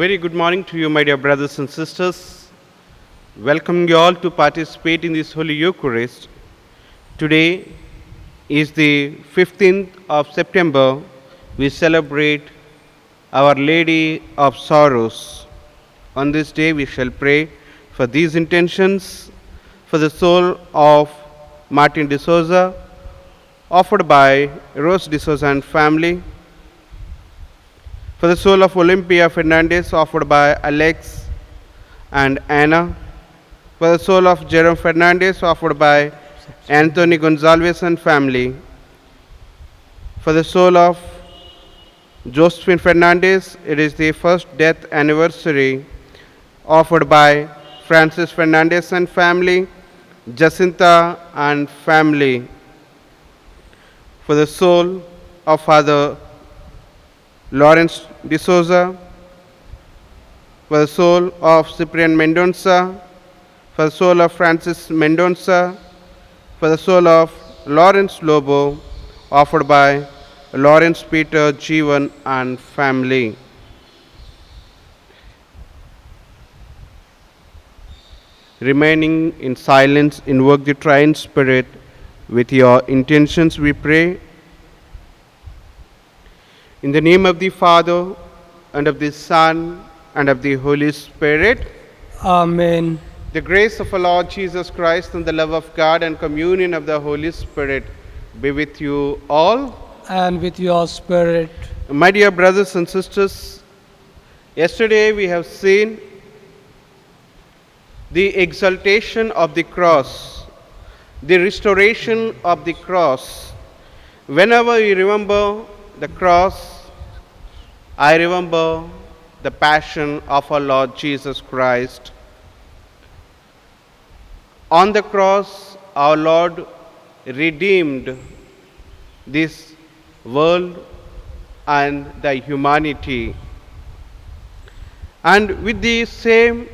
very good morning to you, my dear brothers and sisters. Welcoming you all to participate in this Holy Eucharist. Today is the 15th of September. We celebrate Our Lady of Sorrows. On this day, we shall pray for these intentions, for the soul of Martin de Souza, offered by Rose de Souza and family, for the soul of Olympia Fernandez, offered by Alex and Anna, for the soul of Jerome Fernandez, offered by Anthony Gonzalez and family, for the soul of Josephine Fernandez, it is the first death anniversary, offered by Francis Fernandez and family, Jacinta and family, for the soul of Father Lawrence de Souza, for the soul of Cyprian Mendonça, for the soul of Francis Mendonça, for the soul of Lawrence Lobo, offered by Lawrence Peter Jeevan and family. Remaining in silence, invoke the Triune Spirit. With your intentions we pray. In the name of the Father, and of the Son, and of the Holy Spirit. Amen. The grace of our Lord Jesus Christ and the love of God and communion of the Holy Spirit be with you all. And with your spirit. My dear brothers and sisters, yesterday we have seen the exaltation of the cross, the restoration of the cross. Whenever we remember the cross, I remember the passion of our Lord Jesus Christ. On the cross, our Lord redeemed this world and the humanity. And with the same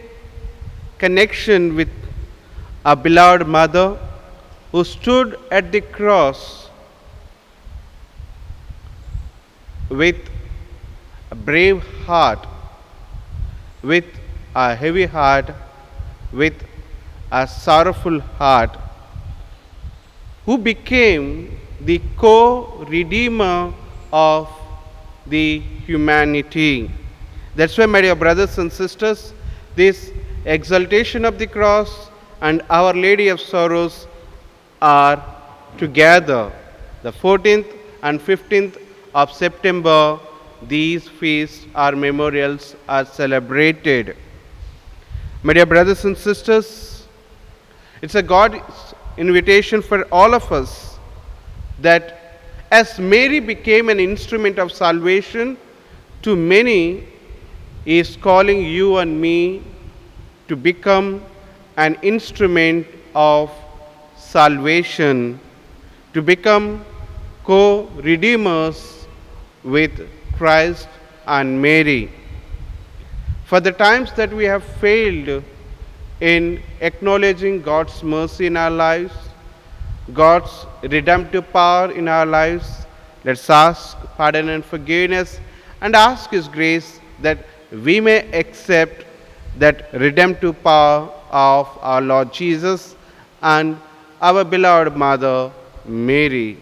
connection with our beloved mother who stood at the cross with a brave heart, with a heavy heart, with a sorrowful heart, who became the co-redeemer of the humanity. That's why, my dear brothers and sisters, this exaltation of the cross and Our Lady of Sorrows are together. The 14th and 15th of September, these feasts or memorials are celebrated. My dear brothers and sisters, it's a God's invitation for all of us that as Mary became an instrument of salvation to many, He is calling you and me to become an instrument of salvation, to become co-redeemers with Christ and Mary. For the times that we have failed in acknowledging God's mercy in our lives, God's redemptive power in our lives, let's ask pardon and forgiveness and ask His grace that we may accept that redemptive power of our Lord Jesus and our beloved Mother Mary.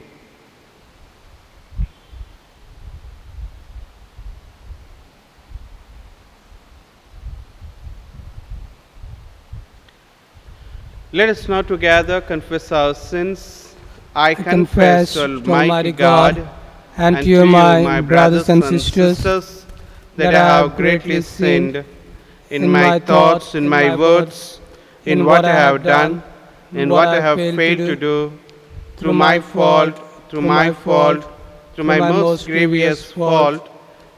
Let us now together confess our sins. I confess to Almighty God and to you, my brothers and sisters, that I have greatly sinned in my thoughts, in my words, in what I have done, in what I have failed to do, through my fault, through my most grievous fault.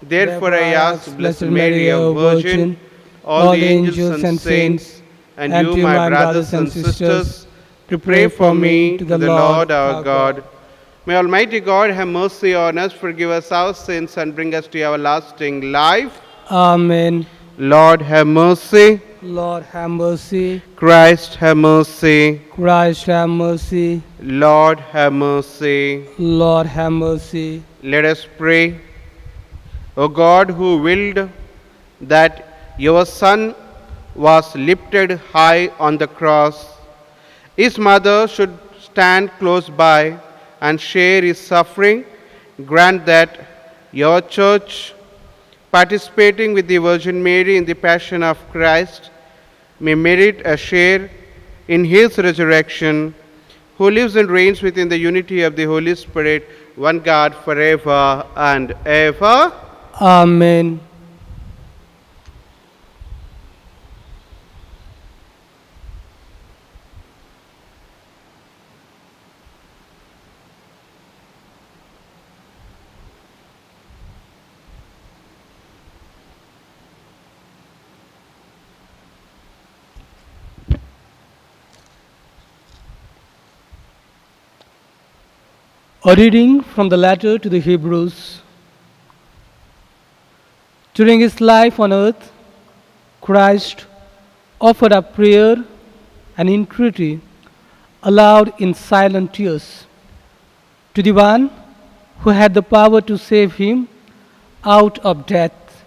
Therefore I ask Blessed Mary, our Virgin, all the angels and saints, and you, my brothers and sisters, to pray for me to the Lord our God. May Almighty God have mercy on us, forgive us our sins, and bring us to everlasting life. Amen. Lord have mercy. Lord have mercy. Christ have mercy. Christ have mercy. Lord have mercy. Lord have mercy. Let us pray. O God, who willed that your Son was lifted high on the cross. His mother should stand close by and share his suffering. Grant that your church, participating with the Virgin Mary in the Passion of Christ, may merit a share in his resurrection, who lives and reigns within the unity of the Holy Spirit, one God, forever and ever. Amen. A reading from the letter to the Hebrews. During his life on earth, Christ offered up prayer and entreaty aloud in silent tears to the one who had the power to save him out of death.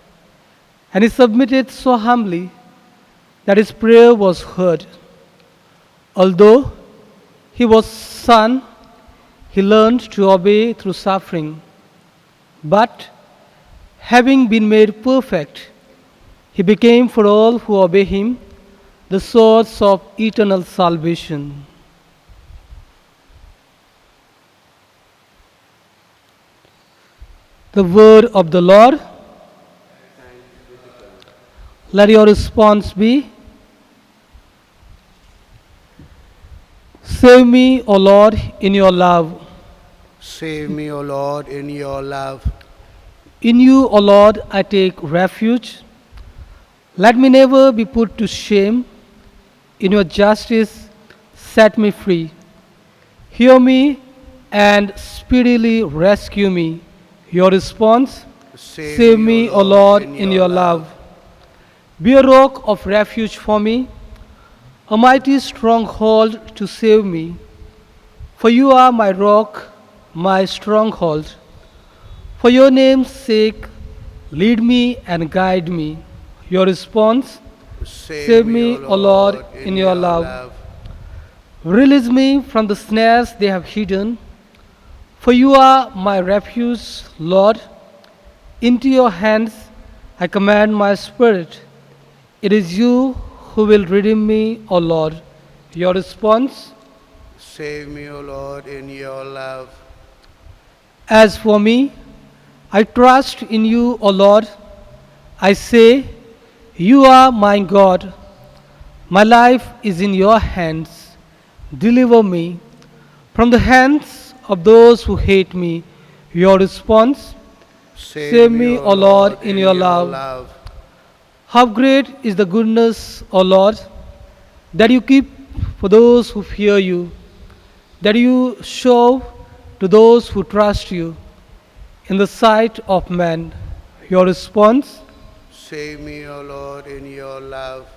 And he submitted so humbly that his prayer was heard. Although he was son, he learned to obey through suffering. But having been made perfect, he became for all who obey him the source of eternal salvation. The word of the Lord. Let your response be, Save me, O Lord, in your love. Save me, O Lord, in your love. In you, O Lord, I take refuge. Let me never be put to shame. In your justice, set me free. Hear me and speedily rescue me. Your response, Save me, O Lord, in your love. Be a rock of refuge for me, a mighty stronghold to save me. For you are my rock, my stronghold. For your name's sake, lead me and guide me. Your response, Save me, O Lord, in your love. Release me from the snares they have hidden. For you are my refuge, Lord. Into your hands I command my spirit. It is you who will redeem me, O Lord. Your response, Save me, O Lord, in your love. As for me, I trust in you, O Lord. I say, You are my God. My life is in your hands. Deliver me from the hands of those who hate me. Your response, Save me, O Lord, in your love. How great is the goodness, O Lord, that you keep for those who fear you, that you show to those who trust you in the sight of men. Your response, Save me, O Lord, in your love.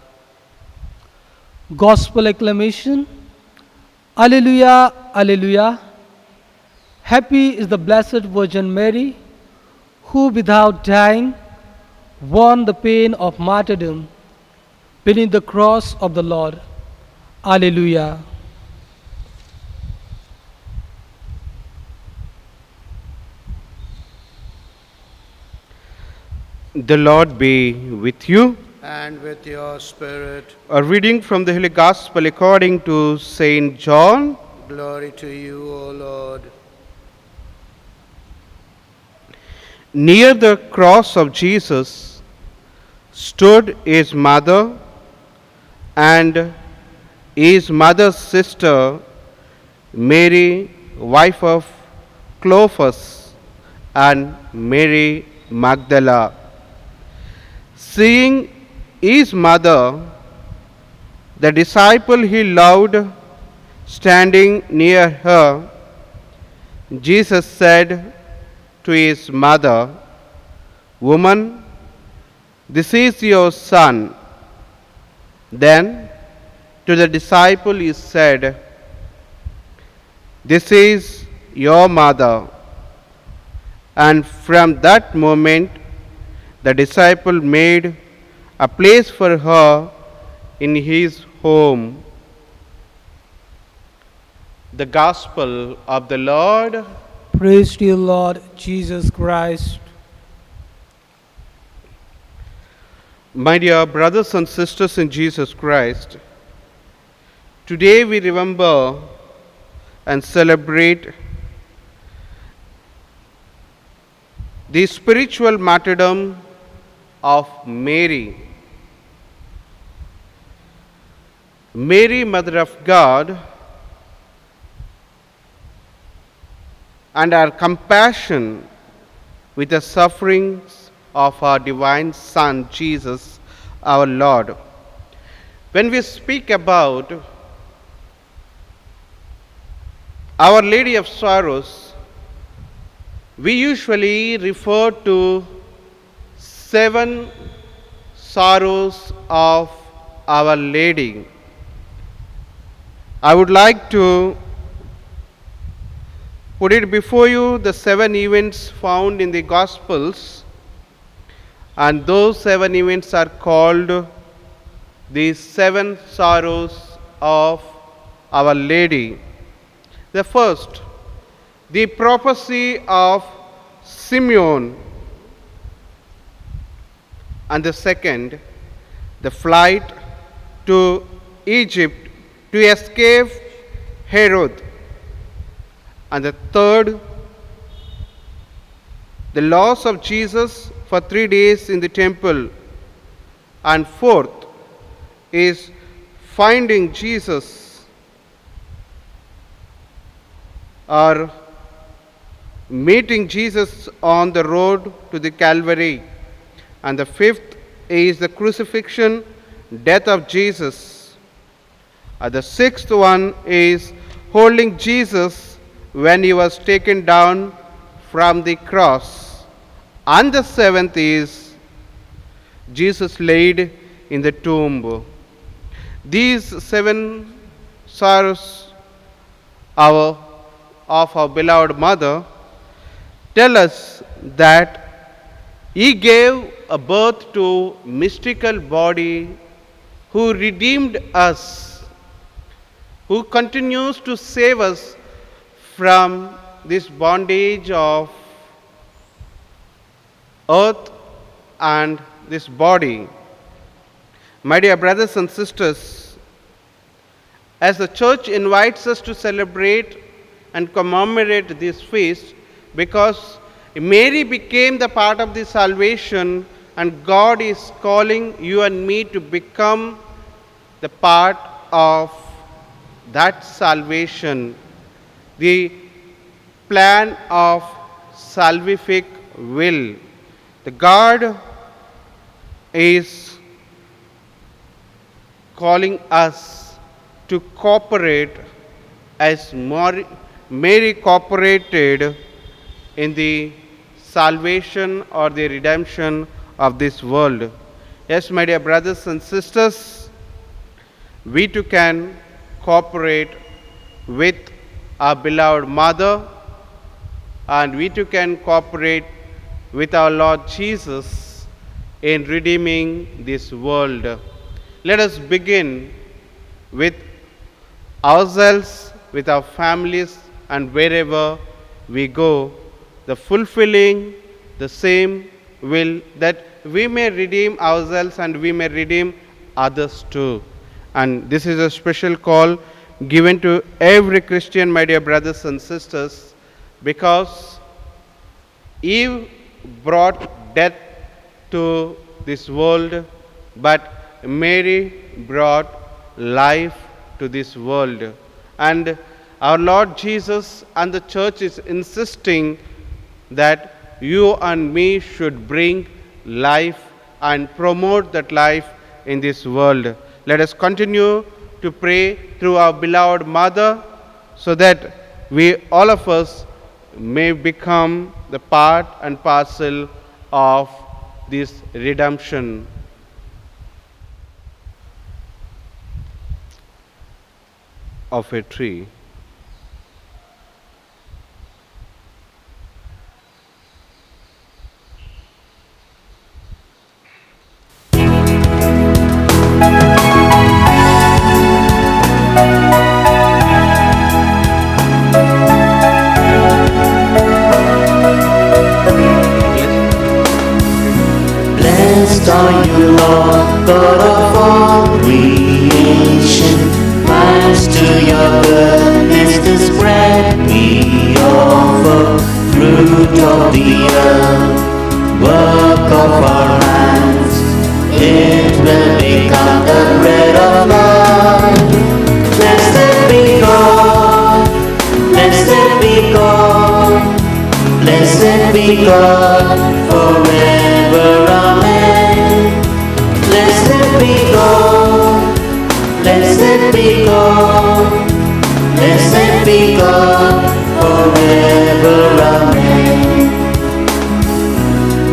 Gospel acclamation. Alleluia, Alleluia. Happy is the Blessed Virgin Mary, who without dying won the pain of martyrdom beneath the cross of the Lord. Alleluia. The Lord be with you. And with your spirit, A reading from the Holy Gospel according to Saint John. glory to you, O Lord. Near the cross of Jesus stood his mother and his mother's sister, Mary, wife of Clopas, and Mary Magdala. Seeing his mother, the disciple he loved, standing near her, Jesus said to his mother, Woman, this is your son. Then to the disciple he said, This is your mother. And from that moment, the disciple made a place for her in his home. The Gospel of the Lord. Praise to you, Lord Jesus Christ. My dear brothers and sisters in Jesus Christ, today we remember and celebrate the spiritual martyrdom of Mary. Mary, Mother of God, and our compassion with the sufferings of our divine Son, Jesus, our Lord. When we speak about Our Lady of Sorrows, we usually refer to 7 sorrows of Our Lady. I would like to put it before you the 7 events found in the Gospels, and those 7 events are called the 7 sorrows of Our Lady. The first, the prophecy of Simeon, and the second, the flight to Egypt to escape Herod, and the third, the loss of Jesus for 3 days in the temple, and fourth is finding Jesus or meeting Jesus on the road to the Calvary, and the fifth is the crucifixion, death of Jesus. The sixth one is holding Jesus when he was taken down from the cross. And the seventh is Jesus laid in the tomb. These 7 sorrows of our beloved mother tell us that he gave a birth to mystical body who redeemed us, who continues to save us from this bondage of earth and this body. My dear brothers and sisters, as the church invites us to celebrate and commemorate this feast, because Mary became the part of the salvation, and God is calling you and me to become the part of that salvation, the plan of salvific will. The God is calling us to cooperate as Mary cooperated in the salvation or the redemption of this world. Yes, my dear brothers and sisters, we too can cooperate with our beloved mother, and we too can cooperate with our Lord Jesus in redeeming this world. Let us begin with ourselves, with our families, and wherever we go, the fulfilling the same will, that we may redeem ourselves and we may redeem others too. And this is a special call given to every Christian, my dear brothers and sisters, because Eve brought death to this world, but Mary brought life to this world. And our Lord Jesus and the church is insisting that you and me should bring life and promote that life in this world. Let us continue to pray through our beloved mother, so that we, all of us, may become the part and parcel of this redemption. Of a tree. God of all creation, thanks to your goodness, this bread we offer, fruit of the earth, work of our hands, it will become the bread of life. Blessed be God, blessed be God, blessed be God forever, amen. Blessed be God, blessed be God, blessed be God forever, amen.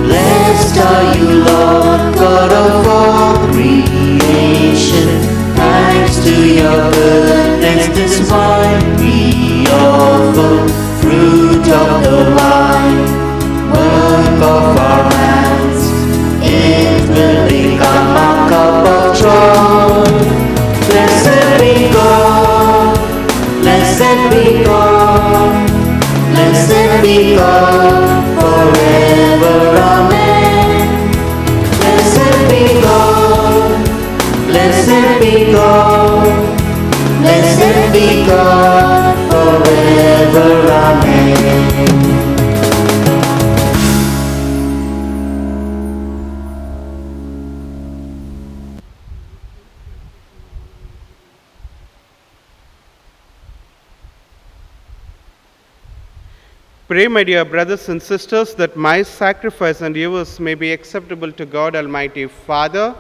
Blessed are you, Lord, God of all creation, thanks to your goodness, this wine we offer, fruit of the vine, work of our hands, it will become a cup of joy. Blessed be God, blessed be God, blessed be God forever, amen. Blessed be God, blessed be God, blessed be God forever, amen. Pray, my dear brothers and sisters, that my sacrifice and yours may be acceptable to God Almighty Father.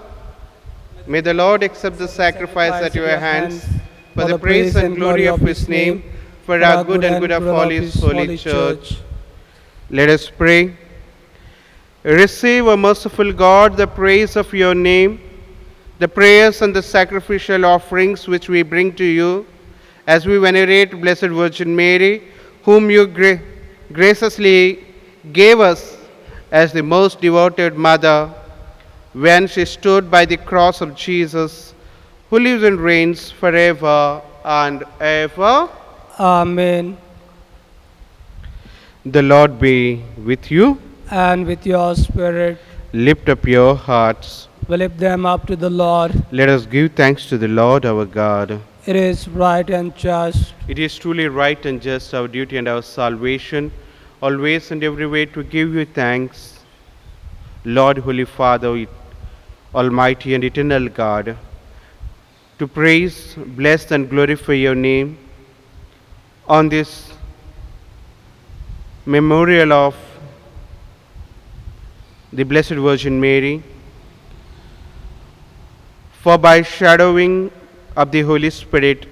May the Lord accept the sacrifice at your hands for the praise and glory of his name, for our good and good of all his holy church. Let us pray. Receive, O merciful God, the praise of your name, the prayers and the sacrificial offerings which we bring to you, as we venerate Blessed Virgin Mary, whom you graciously gave us as the most devoted mother, when she stood by the cross of Jesus, who lives and reigns forever and ever. Amen. The Lord be with you. And with your spirit, Lift up your hearts. we lift them up to the Lord. Let us give thanks to the Lord our God. It is right and just. It is truly right and just, our duty and our salvation, always and every way to give you thanks, Lord, Holy Father, Almighty and eternal God, to praise, bless and glorify your name on this memorial of the Blessed Virgin Mary. For by shadowing of the Holy Spirit,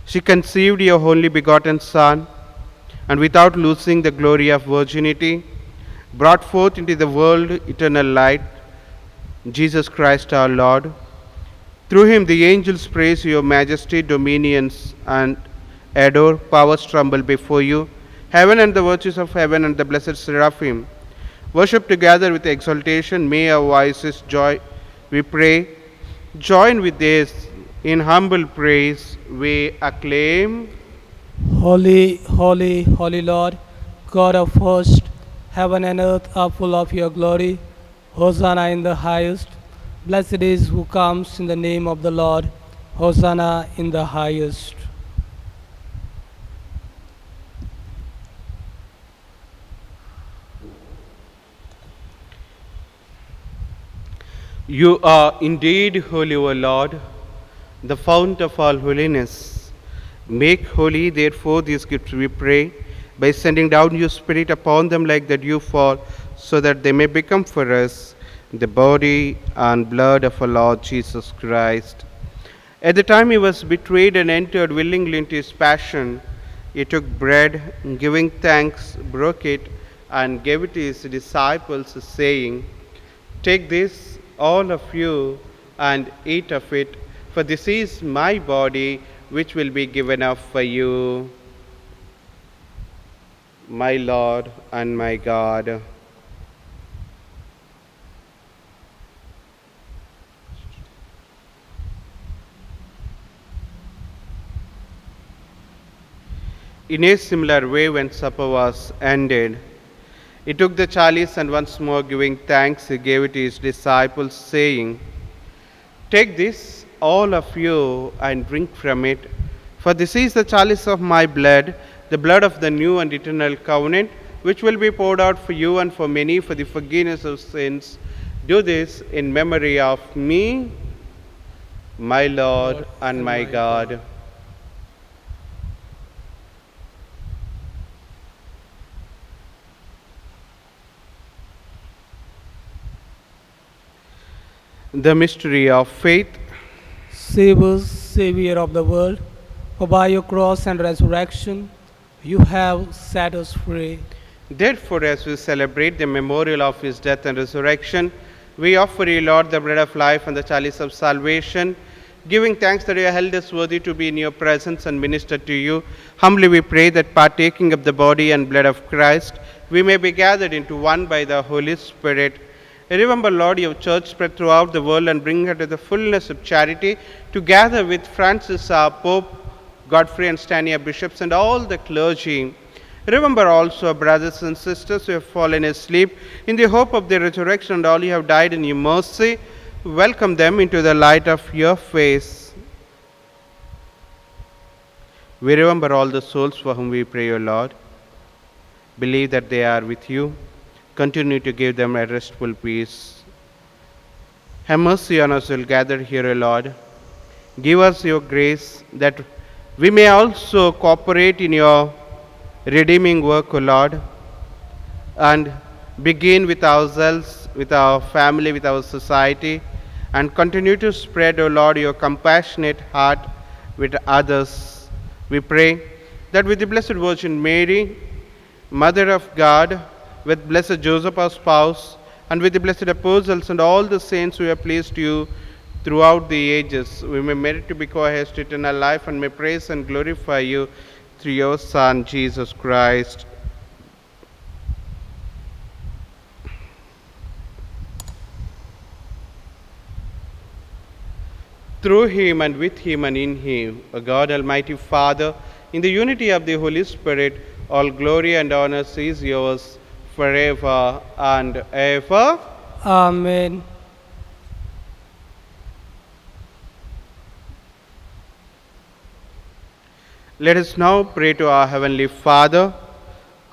she conceived your only begotten Son, and without losing the glory of virginity, brought forth into the world eternal light, Jesus Christ our Lord. Through him the angels praise your majesty, dominions, and adore, powers tremble before you. Heaven and the virtues of heaven and the blessed seraphim worship together with exaltation. May our voices we pray, join with this in humble praise. We acclaim. Holy, holy, holy Lord, God of hosts, heaven and earth are full of your glory. Hosanna in the highest. Blessed is who comes in the name of the Lord. Hosanna in the highest. You are indeed holy, O Lord, the fount of all holiness. Make holy, therefore, these gifts, we pray, by sending down your Spirit upon them like the dew fall, so that they may become for us the body and blood of our Lord Jesus Christ. At the time he was betrayed and entered willingly into his passion, he took bread, and giving thanks, broke it, and gave it to his disciples, saying, "Take this, all of you, and eat of it, for this is my body, which will be given up for you." My Lord and my God. In a similar way, when supper was ended, He took the chalice and once more giving thanks, he gave it to his disciples, saying, "Take this, all of you, and drink from it. For this is the chalice of my blood, the blood of the new and eternal covenant, which will be poured out for you and for many for the forgiveness of sins. Do this in memory of me, my Lord and my God." The mystery of faith. Save us, Savior of the world, for by your cross and resurrection you have set us free. Therefore, as we celebrate the memorial of his death and resurrection, we offer you, Lord, the bread of life and the chalice of salvation, giving thanks that you have held us worthy to be in your presence and minister to you. Humbly we pray that partaking of the body and blood of Christ, we may be gathered into one by the Holy Spirit. Remember, Lord, your church spread throughout the world and bring her to the fullness of charity, together with Francis our Pope, Godfrey and Stania bishops, and all the clergy. Remember also our brothers and sisters who have fallen asleep in the hope of their resurrection, and all who have died in your mercy. Welcome them into the light of your face. We remember all the souls for whom we pray, O Lord. Believe that they are with you. Continue to give them a restful peace. Have mercy on us, who will gather here, O Lord. Give us your grace that we may also cooperate in your redeeming work, O Lord, and begin with ourselves, with our family, with our society, and continue to spread, O Lord, your compassionate heart with others. We pray that with the Blessed Virgin Mary, Mother of God, with Blessed Joseph our spouse, and with the blessed apostles and all the saints who have pleased you throughout the ages, we may merit to be co-heirs to eternal life and may praise and glorify you through your Son, Jesus Christ. Through him and with him and in him, O God, Almighty Father, in the unity of the Holy Spirit, all glory and honor is yours forever and ever. Amen. Let us now pray to our Heavenly Father.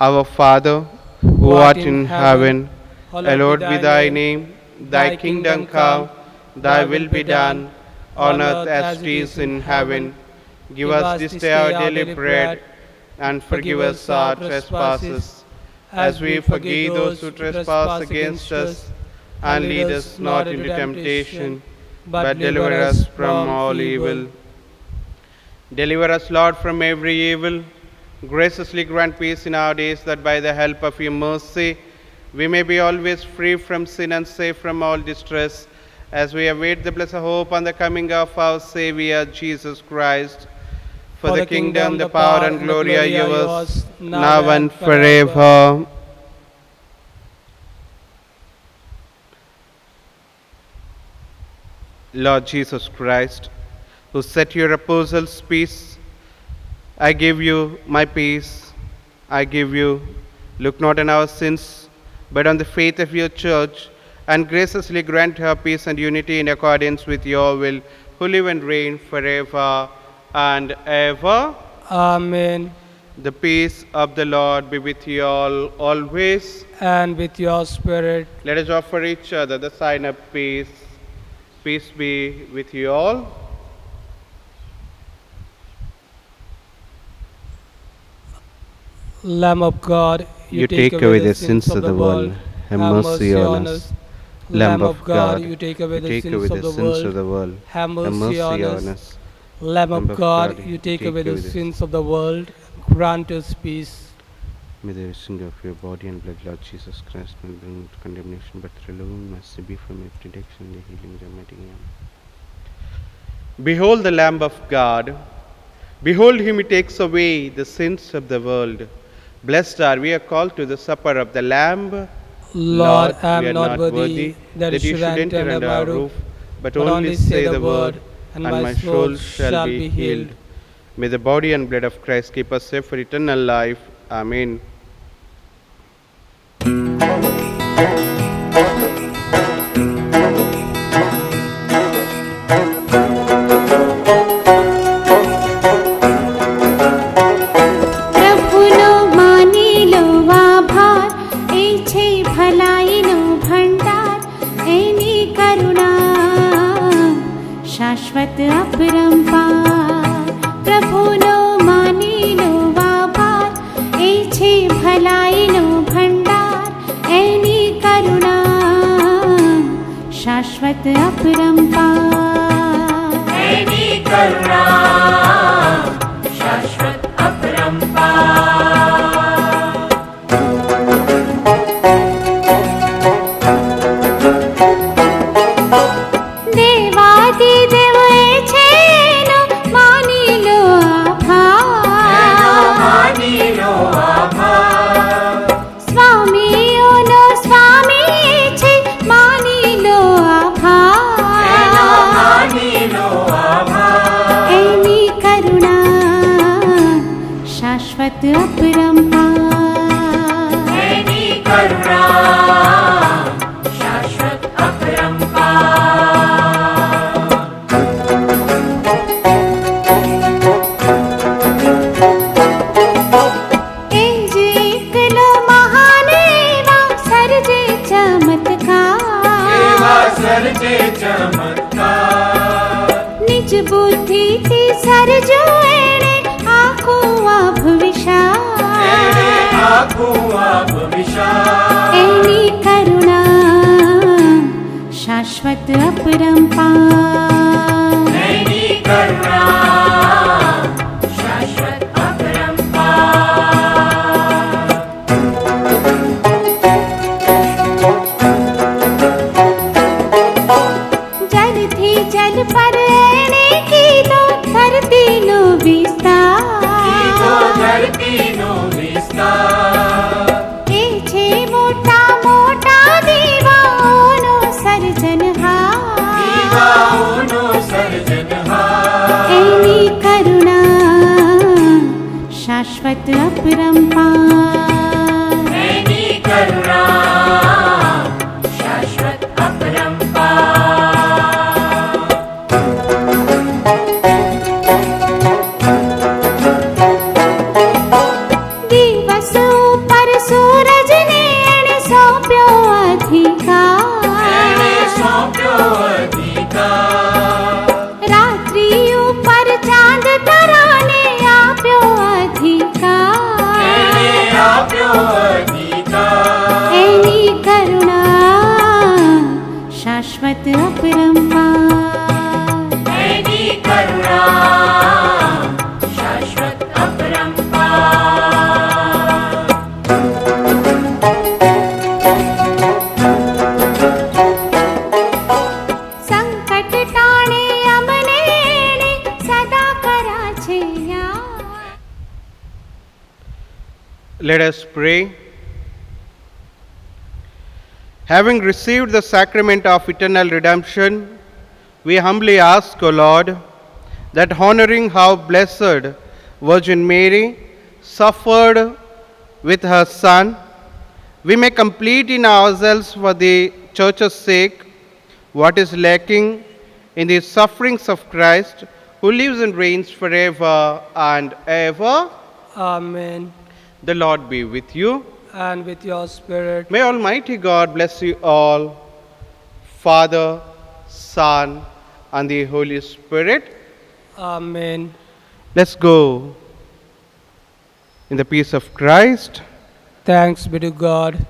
Our Father, who art in heaven, hallowed be thy name. Thy kingdom come, thy will be done, on earth as it is in heaven. Give us this day our daily bread, and forgive us our trespasses, as we forgive those who trespass against us. And lead us not into temptation, but deliver us from all evil. Deliver us, Lord, from every evil. Graciously grant peace in our days, that by the help of your mercy we may be always free from sin and safe from all distress, as we await the blessed hope and the coming of our Savior, Jesus Christ. For the kingdom, the power, and glory are yours, now and forever. Lord Jesus Christ, who set your apostles peace, I give you my peace. I give you. Look not on our sins, but on the faith of your church, and graciously grant her peace and unity in accordance with your will, who live and reign forever and ever. Amen. The peace of the Lord be with you all always. And with your spirit. Let us offer each other the sign of peace. Peace be with you all. Lamb of God, You take away the sins of the world. Have mercy on us. Lamb of God, you take away the take sins away of the the sins of world. the world. Have mercy on us. Lamb Lamb of God, you take away the sins of the world. Grant us peace. May the washing of your body and blood, Lord Jesus Christ, not bring to condemnation, but through alone mercy be from every detection, the healing of the mighty name. Behold the Lamb of God. Behold him, he takes away the sins of the world. Blessed are we are called to the supper of the Lamb. Lord, I we are am not worthy that you should enter under my roof, but only say the word, and my soul shall be healed. May the body and blood of Christ keep us safe for eternal life. Amen. પ્રભુનો માની લો આભાર, એ છે ભલાઈનો ભંડાર, એની કરુણા શાશ્વત અપરંપાર. પ્રભુનો માની લો આભાર, એ છે ભલાઈનો ભંડાર, એની કરુણા શાશ્વત અપરંપાર. એની કરુણા શાશ્વત અપરંપાર. દેવાદિદેવ એ છે એનો માની લો આભાર. માની લો આભાર. સ્વામીઓનો સ્વામી એ છે માની લો આભાર. માની લો આભાર. એની કરુણા શાશ્વત અપરંપાર. એની કરુણા શાશ્વત અપરંપાર. એ જે એકલો મહાન એવા સર્જે ચમત્કાર. એવા સર્જે ચમત્કાર. નિજ બુદ્ધિથી સર્જો એણે આખું આભ વિશાળ. એણે આખું આપ વિશાળ. એની કરુણા શાશ્વત અપરંપાર. એની કરુણા શાશ્વત અપરંપાર. જલથી જલ પર એણે કીધો ધરતીનો કીધો વિસ્તાર. ધરતીનો વિસ્તાર. એ છે મોટા મોટા દીવાઓનો સર્જનહાર. દીવાઓનો સર્જનહાર. એની કરુણા શાશ્વત અપરંપાર. એની કરુણા શાશ્વત અપરંપાર. દિવસ ઉપર સૂરજને એણે સોંપ્યો અધિકાર. એણે સોંપ્યો અધિકાર. રાત્રિ ઉપર ચાંદ તારાને આપ્યો અધિકાર. એણે આપ્યો અધિકાર. એની કરુણા શાશ્વત અપરંપાર. એની કરુણા શાશ્વત અપરંપાર. સંકટ ટાણે અમને એણે સદા કર્યા છે યાદ. Let us pray. Having received the sacrament of eternal redemption, we humbly ask, O Lord, that honoring how blessed Virgin Mary suffered with her Son, we may complete in ourselves for the Church's sake what is lacking in the sufferings of Christ, who lives and reigns forever and ever. Amen. The Lord be with you. And with your spirit. May Almighty God bless you all, Father, Son, and the Holy Spirit. Amen. Let's go in the peace of Christ. Thanks be to God.